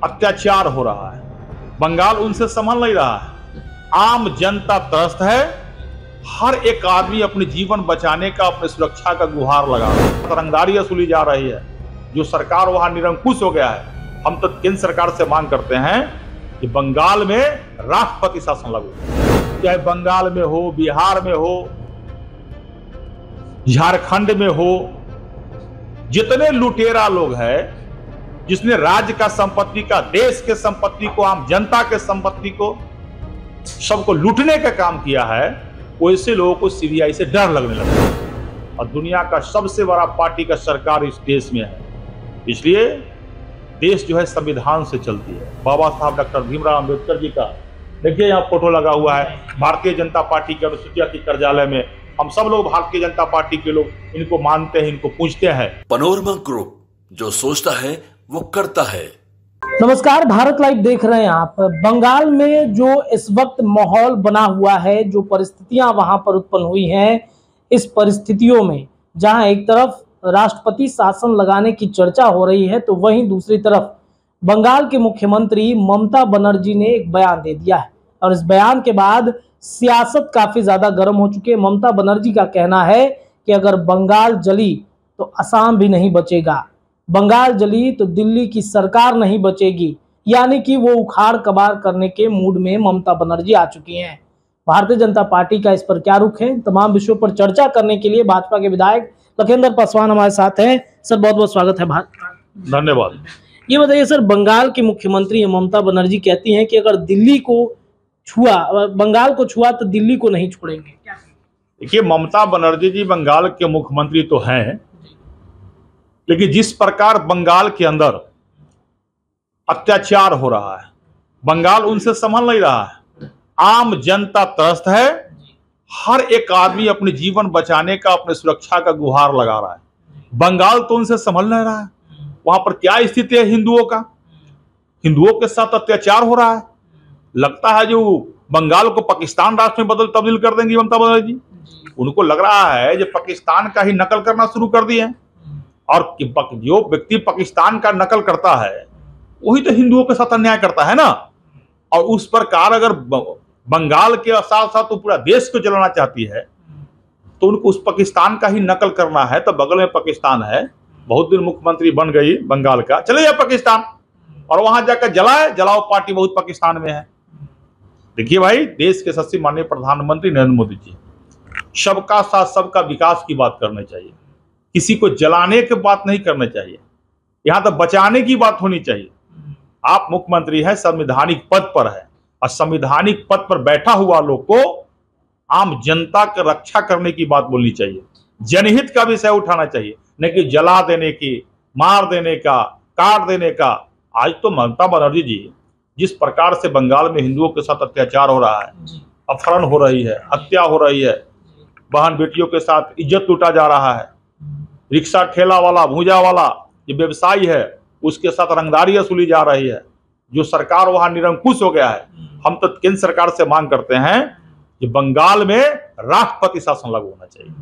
अत्याचार हो रहा है। बंगाल उनसे संभल नहीं रहा है। आम जनता त्रस्त है। हर एक आदमी अपने जीवन बचाने का, अपनी सुरक्षा का गुहार लगा रहा है। रंगदारी वसूली जा रही है। जो सरकार वहां निरंकुश हो गया है। हम तो केंद्र सरकार से मांग करते हैं कि बंगाल में राष्ट्रपति शासन लागू हो, चाहे बंगाल में हो, बिहार में हो, झारखंड में हो। जितने लुटेरा लोग हैं, जिसने राज्य का संपत्ति का, देश के संपत्ति को, आम जनता के संपत्ति को, सबको लूटने का काम किया है, वैसे लोगों को सीबीआई से डर लगने लगा। और दुनिया का सबसे बड़ा पार्टी का सरकार इस देश में है, इसलिए देश जो है संविधान से चलती है। बाबा साहब डॉक्टर भीमराव अंबेडकर जी का देखिए यहाँ फोटो लगा हुआ है। भारतीय जनता पार्टी के अनुसूचित के कार्यालय में हम सब लोग भारतीय जनता पार्टी के लोग इनको मानते हैं, इनको पूजते हैं। पनोरमा ग्रुप, जो सोचता है वो करता है। नमस्कार, भारत लाइव देख रहे हैं आप। बंगाल में जो इस वक्त माहौल बना हुआ है, जो परिस्थितियां वहां पर उत्पन्न हुई हैं, इस परिस्थितियों में जहां एक तरफ राष्ट्रपति शासन लगाने की चर्चा हो रही है, तो वहीं दूसरी तरफ बंगाल के मुख्यमंत्री ममता बनर्जी ने एक बयान दे दिया है। और इस बयान के बाद सियासत काफी ज्यादा गर्म हो चुकी है। ममता बनर्जी का कहना है कि अगर बंगाल जली तो असम भी नहीं बचेगा, बंगाल जली तो दिल्ली की सरकार नहीं बचेगी। यानी कि वो उखाड़ कबाड़ करने के मूड में ममता बनर्जी आ चुकी हैं। भारतीय जनता पार्टी का इस पर क्या रुख है, तमाम विषयों पर चर्चा करने के लिए भाजपा के विधायक लखेंद्र पासवान हमारे साथ हैं। सर, बहुत बहुत स्वागत है। धन्यवाद। ये बताइए सर, बंगाल की मुख्यमंत्री ममता बनर्जी कहती हैं कि अगर दिल्ली को छुआ, बंगाल को छुआ तो दिल्ली को नहीं छोड़ेंगे। देखिए, ममता बनर्जी जी बंगाल के मुख्यमंत्री तो हैं, लेकिन जिस प्रकार बंगाल के अंदर अत्याचार हो रहा है, बंगाल उनसे संभल नहीं रहा है। आम जनता त्रस्त है। हर एक आदमी अपने जीवन बचाने का, अपनी सुरक्षा का गुहार लगा रहा है। बंगाल तो उनसे संभल नहीं रहा है। वहां पर क्या स्थिति है हिंदुओं का? हिंदुओं के साथ अत्याचार हो रहा है। लगता है जो बंगाल को पाकिस्तान राष्ट्र में तब्दील कर देंगी ममता बनर्जी। उनको लग रहा है जो पाकिस्तान का ही नकल करना शुरू कर दिए हैं। और जो व्यक्ति पाकिस्तान का नकल करता है वही तो हिंदुओं के साथ अन्याय करता है ना। और उस प्रकार अगर बंगाल के साथ साथ तो पूरा देश को जलाना चाहती है, तो उनको उस पाकिस्तान का ही नकल करना है। तो बगल में पाकिस्तान है, बहुत दिन मुख्यमंत्री बन गई बंगाल का, चले जाए पाकिस्तान और वहां जाकर जलाओ पार्टी बहुत पाकिस्तान में है। देखिए भाई, देश के सबसे माननीय प्रधानमंत्री नरेंद्र मोदी जी सबका साथ सबका विकास की बात करनी चाहिए। किसी को जलाने की बात नहीं करनी चाहिए। यहाँ तो बचाने की बात होनी चाहिए। आप मुख्यमंत्री हैं, संवैधानिक पद पर है, और संवैधानिक पद पर बैठा हुआ लोग को आम जनता की रक्षा करने की बात बोलनी चाहिए। जनहित का विषय उठाना चाहिए, न कि जला देने की, मार देने का, काट देने का। आज तो ममता बनर्जी जी जिस प्रकार से बंगाल में हिंदुओं के साथ अत्याचार हो रहा है, अपहरण हो रही है, हत्या हो रही है, बहन बेटियों के साथ इज्जत लूटा जा रहा है, रिक्शा ठेला वाला, भूजा वाला जो व्यवसायी है उसके साथ रंगदारी वसूली जा रही है। जो सरकार वहां निरंकुश हो गया है। हम तो केंद्र सरकार से मांग करते हैं कि बंगाल में राष्ट्रपति शासन लागू होना चाहिए।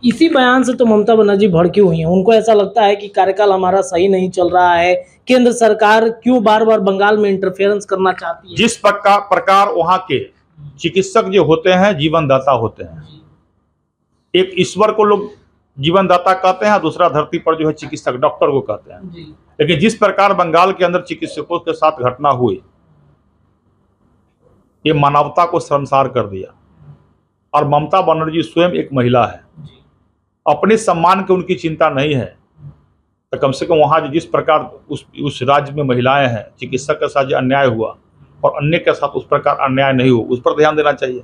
इसी बयान से तो ममता बनर्जी भड़की हुई हैं। उनको ऐसा लगता है कि कार्यकाल हमारा सही नहीं चल रहा है, केंद्र सरकार क्यों बार बार बंगाल में इंटरफेरेंस करना चाहती है। जिस प्रकार वहां के चिकित्सक जो होते हैं जीवनदाता होते हैं। एक ईश्वर को लोग जीवनदाता कहते हैं, दूसरा धरती पर जो है चिकित्सक, डॉक्टर को कहते हैं। लेकिन जिस प्रकार बंगाल के अंदर चिकित्सकों के साथ घटना हुई, ये मानवता को शर्मसार कर दिया। और ममता बनर्जी स्वयं एक महिला है, अपने सम्मान की उनकी चिंता नहीं है। तो कम से कम वहाँ जिस प्रकार उस राज्य में महिलाएं हैं, चिकित्सक के साथ जो अन्याय हुआ और अन्य के साथ उस प्रकार अन्याय नहीं हो, उस पर ध्यान देना चाहिए।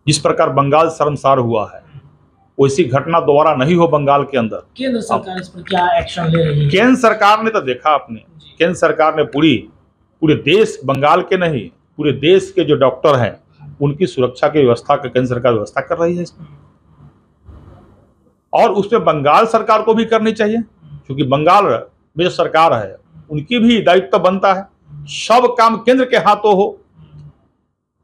जिस प्रकार बंगाल शर्मसार हुआ है, वैसी घटना दोबारा नहीं हो बंगाल के अंदर। केंद्र सरकार इस पर क्या एक्शन ले रही है? केंद्र सरकार ने तो देखा आपने, केंद्र सरकार ने पूरे देश, बंगाल के नहीं, पूरे देश के जो डॉक्टर हैं उनकी सुरक्षा की व्यवस्था का केंद्र सरकार व्यवस्था कर रही है इसमें। और उसमें बंगाल सरकार को भी करनी चाहिए, क्योंकि बंगाल में जो सरकार है उनकी भी दायित्व बनता है। सब काम केंद्र के हाथों हो,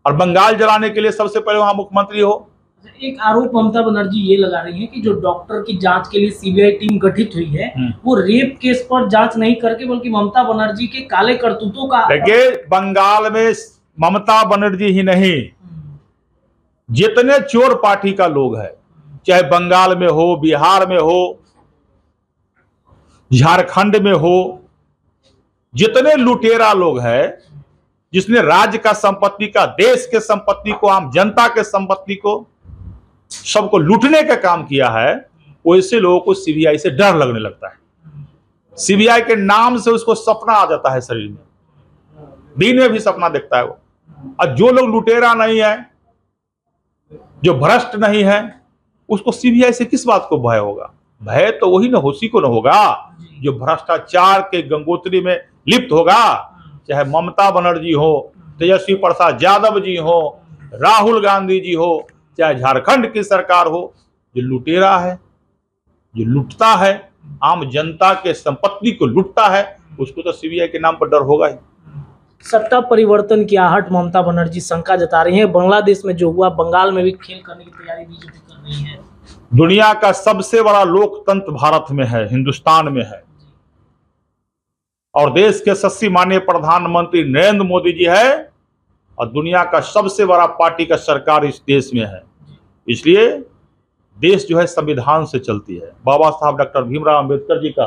और बंगाल जलाने के लिए सबसे पहले वहां मुख्यमंत्री हो। एक आरोप ममता बनर्जी ये लगा रही है कि जो डॉक्टर की जांच के लिए सीबीआई टीम गठित हुई है वो रेप केस पर जांच नहीं करके बल्कि ममता बनर्जी के काले करतूतों का। देखिए, बंगाल में ममता बनर्जी ही नहीं, जितने चोर पार्टी का लोग है, चाहे बंगाल में हो, बिहार में हो, झारखंड में हो, जितने लुटेरा लोग हैं, जिसने राज्य का संपत्ति का, देश के संपत्ति को, आम जनता के संपत्ति को, सबको लूटने का काम किया है, वैसे लोगों को सीबीआई से डर लगने लगता है। सीबीआई के नाम से उसको सपना आ जाता है शरीर में, दिन में भी सपना देखता है वो। और जो लोग लुटेरा नहीं है, जो भ्रष्ट नहीं है, उसको सीबीआई से किस बात को भय होगा? भय तो वही न उसी को न होगा जो भ्रष्टाचार के गंगोत्री में लिप्त होगा, चाहे ममता बनर्जी हो, तेजस्वी प्रसाद यादव जी हो, राहुल गांधी जी हो, चाहे झारखंड की सरकार हो। जो लुटेरा है, जो लूटता है, आम जनता के संपत्ति को लूटता है, उसको तो सीबीआई के नाम पर डर होगा ही। सत्ता परिवर्तन की आहट ममता बनर्जी शंका जता रही है। बांग्लादेश में जो हुआ, बंगाल में भी खेल करने की तैयारी बीजेपी कर रही है। दुनिया का सबसे बड़ा लोकतंत्र भारत में है, हिंदुस्तान में है, और देश के यशस्वी माननीय प्रधानमंत्री नरेंद्र मोदी जी है, और दुनिया का सबसे बड़ा पार्टी का सरकार इस देश में है। इसलिए देश जो है संविधान से चलती है। बाबा साहब डॉक्टर भीमराव अंबेडकर जी का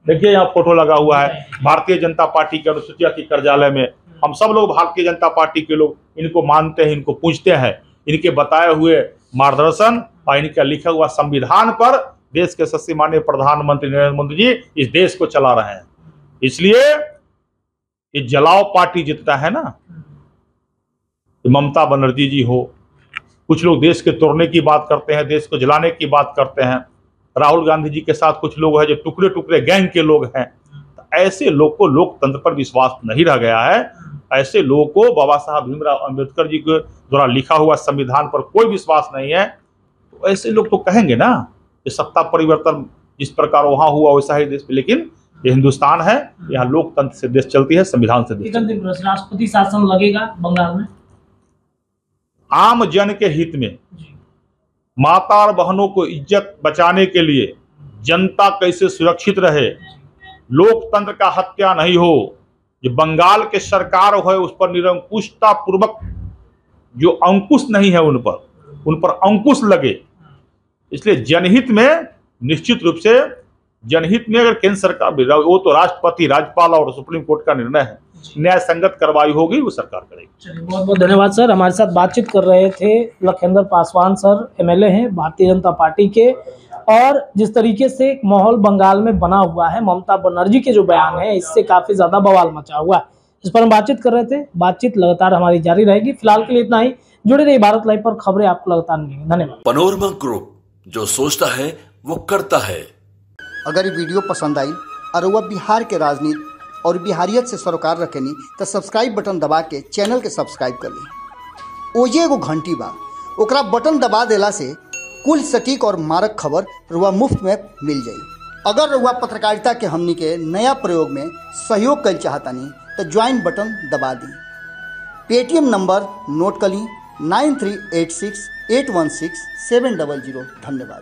देखिए यहाँ फोटो लगा हुआ है। भारतीय जनता पार्टी के अनुसूचित जाति कार्यालय में हम सब लोग भारतीय जनता पार्टी के लोग इनको मानते हैं, इनको पूजते हैं। इनके बताए हुए मार्गदर्शन और इनका लिखा हुआ संविधान पर देश के यशस्वी माननीय प्रधानमंत्री नरेंद्र मोदी जी इस देश को चला रहे हैं। इसलिए ये जलाओ पार्टी जितना है ना, ममता बनर्जी जी हो, कुछ लोग देश के तोड़ने की बात करते हैं, देश को जलाने की बात करते हैं। राहुल गांधी जी के साथ कुछ लोग हैं जो टुकड़े टुकड़े गैंग के लोग हैं। तो ऐसे लोग को लोकतंत्र पर विश्वास नहीं रह गया है। ऐसे लोगों को बाबा साहब भीमराव अंबेडकर जी के द्वारा लिखा हुआ संविधान पर कोई विश्वास नहीं है। तो ऐसे लोग तो कहेंगे ना कि सत्ता परिवर्तन जिस प्रकार वहां हुआ वैसा ही देश में, लेकिन ये हिंदुस्तान है, यहाँ लोकतंत्र से देश चलती है, संविधान से देश चलती है। राष्ट्रपति शासन लगेगा बंगाल में? आम जन के हित में, माता और बहनों को इज्जत बचाने के लिए, जनता कैसे सुरक्षित रहे, लोकतंत्र का हत्या नहीं हो, जो बंगाल के सरकार है उस पर निरंकुशता पूर्वक जो अंकुश नहीं है उन पर अंकुश लगे। इसलिए जनहित में, निश्चित रूप से जनहित में अगर केंद्र सरकार, वो तो राष्ट्रपति, राज्यपाल और सुप्रीम कोर्ट का निर्णय है, न्याय संगत कार्रवाई होगी वो सरकार करेगी। चलिए, बहुत बहुत धन्यवाद सर। हमारे साथ बातचीत कर रहे थे लखिंदर पासवान सर, एमएलए हैं भारतीय जनता पार्टी के। और जिस तरीके से एक माहौल बंगाल में बना हुआ है, ममता बनर्जी के जो बयान है, इससे काफी ज्यादा बवाल मचा हुआ है। इस पर हम बातचीत कर रहे थे। बातचीत लगातार हमारी जारी रहेगी। फिलहाल के लिए इतना ही। जुड़े रहिए भारत लाइव पर, खबरें आपको लगातार मिलेंगी। धन्यवाद। पनोरमा ग्रुप, जो सोचता है वो करता है। अगर ये वीडियो पसंद आई और वह बिहार के राजनीति और बिहारियत से सरोकार रखेनी तो सब्सक्राइब बटन दबा के चैनल के सब्सक्राइब कर ली। ओजे एगो घंटी बा, ओकरा बटन दबा देला से कुल सटीक और मारक खबर रुआ मुफ्त में मिल जाई। अगर रुआ पत्रकारिता के हमनी के नया प्रयोग में सहयोग कर चाहतानी तो ज्वाइन बटन दबा दी। पेटीएम नंबर नोट कर ली 9386816700। धन्यवाद।